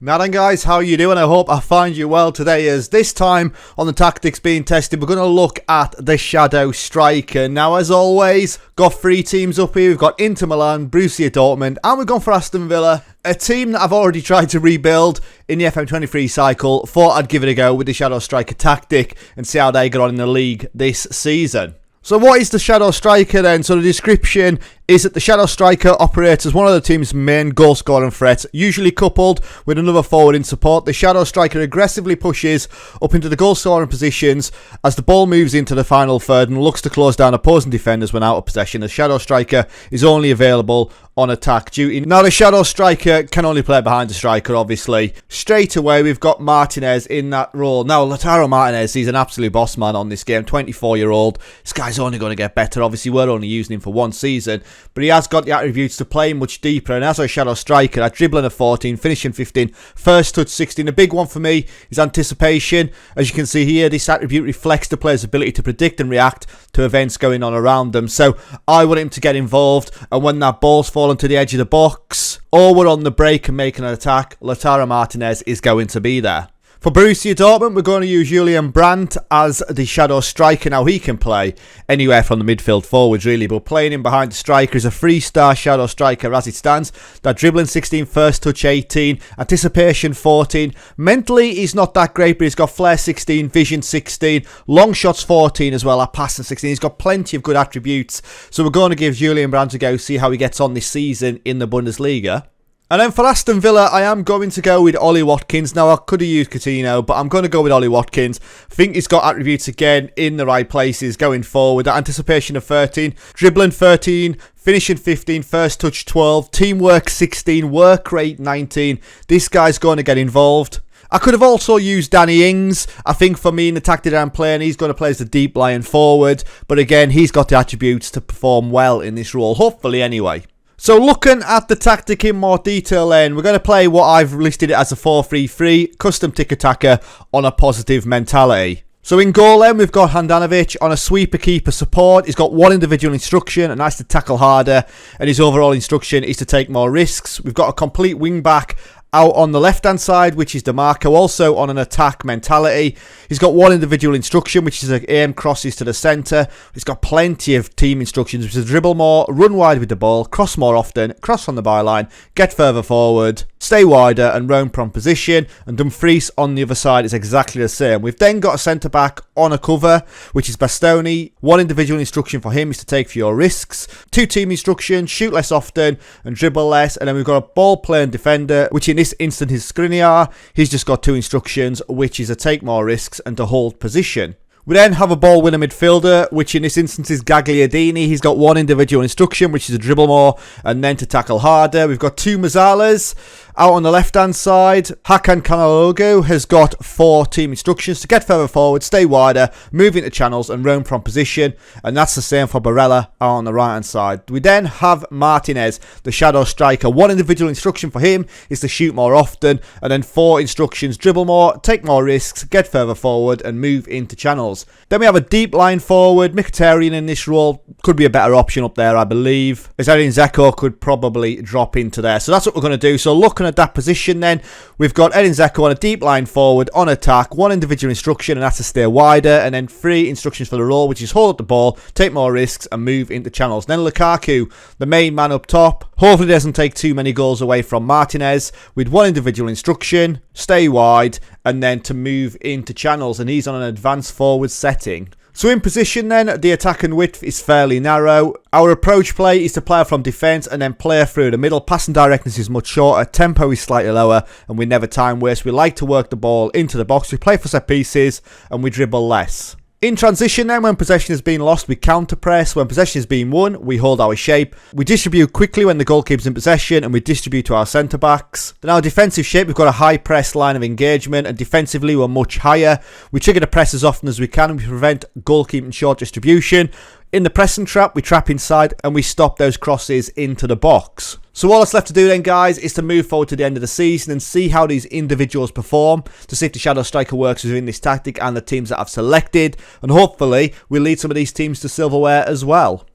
Now then guys, how you doing? I hope I find you well today, as this time on the tactics being tested we're going to look at the Shadow Striker. Now as always, got three teams up here. We've got Inter Milan, Borussia Dortmund, and we've gone for Aston Villa, a team that I've already tried to rebuild in the FM23 cycle. Thought I'd give it a go with the Shadow Striker tactic and see how they get on in the league this season. So what is the Shadow Striker then? So the description is that the Shadow Striker operates as one of the team's main goal scoring threats, usually coupled with another forward in support. The Shadow Striker aggressively pushes up into the goal scoring positions as the ball moves into the final third and looks to close down opposing defenders when out of possession. The Shadow Striker is only available on attack duty. Now the Shadow Striker can only play behind the striker, obviously. Straight away we've got Martinez in that role. Now Lautaro Martinez, he's an absolute boss man on this game, 24-year-old. This guy's only going to get better. Obviously we're only using him for one season, but he has got the attributes to play much deeper. And as a Shadow Striker, at dribbling of 14, finishing 15, first touch 16. The big one for me is anticipation. As you can see here, this attribute reflects the player's ability to predict and react to events going on around them. So I want him to get involved, and when that ball's fallen to the edge of the box, or we're on the break and making an attack, Lautaro Martinez is going to be there. For Borussia Dortmund, we're going to use Julian Brandt as the Shadow Striker. Now, he can play anywhere from the midfield forwards, really, but playing him behind the striker is a 3-star Shadow Striker as it stands. That dribbling 16, first touch 18, anticipation 14. Mentally, he's not that great, but he's got flair 16, vision 16, long shots 14 as well, at passing 16. He's got plenty of good attributes. So we're going to give Julian Brandt a go, see how he gets on this season in the Bundesliga. And then for Aston Villa, I am going to go with Ollie Watkins. Now, I could have used Coutinho, but I'm going to go with Ollie Watkins. I think he's got attributes again in the right places going forward. That anticipation of 13, dribbling 13, finishing 15, first touch 12, teamwork 16, work rate 19. This guy's going to get involved. I could have also used Danny Ings. I think for me in the tactic that I'm playing, he's going to play as the deep lying forward. But again, he's got the attributes to perform well in this role, hopefully anyway. So looking at the tactic in more detail then, we're going to play what I've listed as a 4-3-3, custom tick-attacker on a positive mentality. So in goal then, we've got Handanovic on a sweeper keeper support. He's got one individual instruction, and that's to tackle harder, and his overall instruction is to take more risks. We've got a complete wing back out on the left-hand side, which is DeMarco, also on an attack mentality. He's got one individual instruction, which is to aim crosses to the centre. He's got plenty of team instructions, which is dribble more, run wide with the ball, cross more often, cross on the byline, get further forward, stay wider, and roam from position. And Dumfries on the other side is exactly the same. We've then got a centre-back on a cover, which is Bastoni. One individual instruction for him is to take fewer risks. Two team instructions, shoot less often and dribble less. And then we've got a ball-playing defender, which in this instance is Skriniar. He's just got two instructions, which is to take more risks and to hold position. We then have a ball winner midfielder, which in this instance is Gagliardini. He's got one individual instruction, which is to dribble more and then to tackle harder. We've got two Mazzalas out on the left-hand side. Hakan Kanalogo has got 4 team instructions to get further forward, stay wider, move into channels and roam from position. And that's the same for Barella out on the right-hand side. We then have Martinez, the Shadow Striker. One individual instruction for him is to shoot more often, and then 4 instructions: dribble more, take more risks, get further forward and move into channels. Then we have a deep line forward. Mkhitaryan in this role could be a better option up there, I believe, as Edin Dzeko could probably drop into there. So that's what we're going to do. So looking at that position then, we've got Edin Dzeko on a deep line forward on attack, one individual instruction, and that's to stay wider, and then 3 instructions for the role, which is hold up the ball, take more risks and move into channels. Then Lukaku, the main man up top, hopefully doesn't take too many goals away from Martinez, with one individual instruction, stay wide, and then to move into channels, and he's on an advanced forward setting. So in position then, the attack and width is fairly narrow. Our approach play is to play from defence and then play through the middle. Passing directness is much shorter, tempo is slightly lower, and we never time waste. We like to work the ball into the box. We play for set pieces and we dribble less. In transition then, when possession has been lost, we counter press. When possession has been won, we hold our shape. We distribute quickly when the goalkeeper's in possession, and we distribute to our centre-backs. In our defensive shape, we've got a high press line of engagement, and defensively we're much higher. We trigger the press as often as we can, and we prevent goalkeeping short distribution. In the pressing trap, we trap inside and we stop those crosses into the box. So all that's left to do then, guys, is to move forward to the end of the season and see how these individuals perform, to see if the Shadow Striker works within this tactic and the teams that I've selected, and hopefully we'll lead some of these teams to silverware as well.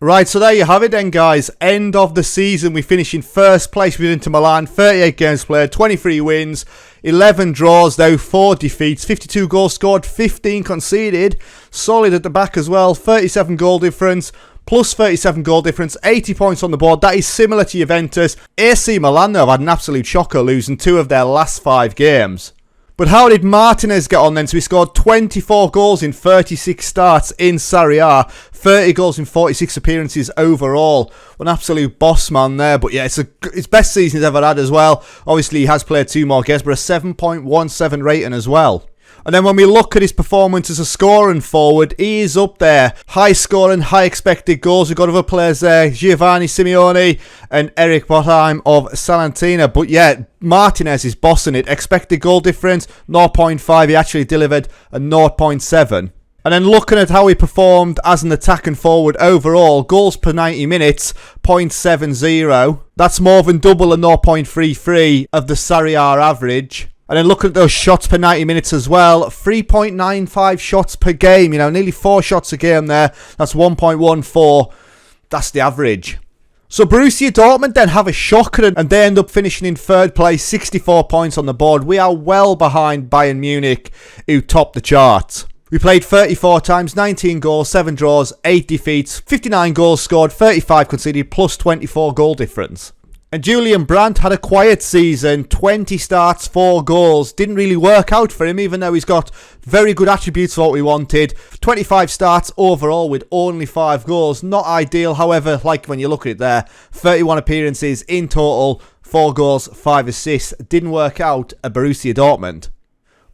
Right, so there you have it then, guys. End of the season. We finish in first place with Inter Milan. 38 games played, 23 wins, 11 draws, though 4 defeats, 52 goals scored, 15 conceded. Solid at the back as well. 37 goal difference. Plus 37 goal difference, 80 points on the board. That is similar to Juventus. AC Milan, though, have had an absolute shocker, losing 2 of their last 5 games. But how did Martinez get on then? So he scored 24 goals in 36 starts in Serie A, 30 goals in 46 appearances overall. An absolute boss man there. But yeah, it's best season he's ever had as well. Obviously, he has played 2 more games, but a 7.17 rating as well. And then when we look at his performance as a scoring forward, he is up there. High scoring, high expected goals. We've got other players there, Giovanni Simeone and Eric Botheim of Salentina. But yeah, Martinez is bossing it. Expected goal difference, 0.5. He actually delivered a 0.7. And then looking at how he performed as an attacking forward overall, goals per 90 minutes, 0.70. That's more than double the 0.33 of the Serie A average. And then look at those shots per 90 minutes as well. 3.95 shots per game. Nearly 4 shots a game there. That's 1.14. That's the average. So Borussia Dortmund then have a shocker and they end up finishing in third place, 64 points on the board. We are well behind Bayern Munich, who top the charts. We played 34 times, 19 goals, 7 draws, 8 defeats, 59 goals scored, 35 conceded, plus 24 goal difference. And Julian Brandt had a quiet season, 20 starts, 4 goals. Didn't really work out for him, even though he's got very good attributes for what we wanted. 25 starts overall with only 5 goals. Not ideal, however, like when you look at it there, 31 appearances in total, 4 goals, 5 assists. Didn't work out at Borussia Dortmund.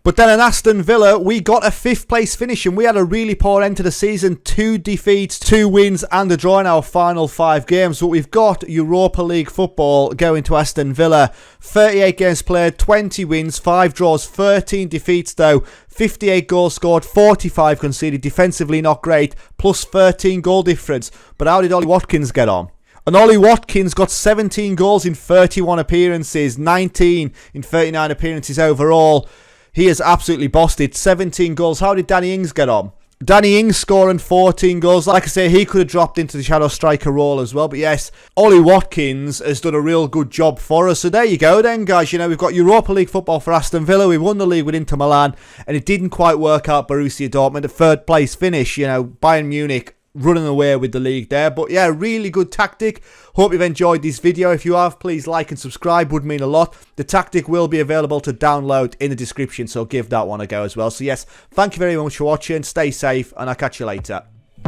But then in Aston Villa, we got a 5th place finish and we had a really poor end to the season. 2 defeats, 2 wins and a draw in our final 5 games. But we've got Europa League football going to Aston Villa. 38 games played, 20 wins, 5 draws, 13 defeats though. 58 goals scored, 45 conceded. Defensively not great, plus 13 goal difference. But how did Ollie Watkins get on? And Ollie Watkins got 17 goals in 31 appearances, 19 in 39 appearances overall. He has absolutely bossed it. 17 goals. How did Danny Ings get on? Danny Ings scoring 14 goals. Like I say, he could have dropped into the shadow striker role as well. But yes, Ollie Watkins has done a real good job for us. So there you go then, guys. We've got Europa League football for Aston Villa. We won the league with Inter Milan. And it didn't quite work out Borussia Dortmund. A 3rd place finish. Bayern Munich running away with the league there. But yeah, really good tactic. Hope you've enjoyed this video. If you have, please like and subscribe, would mean a lot. The tactic will be available to download in the description, so give that one a go as well. So yes, thank you very much for watching. Stay safe and I'll catch you later.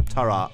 Ta-ra.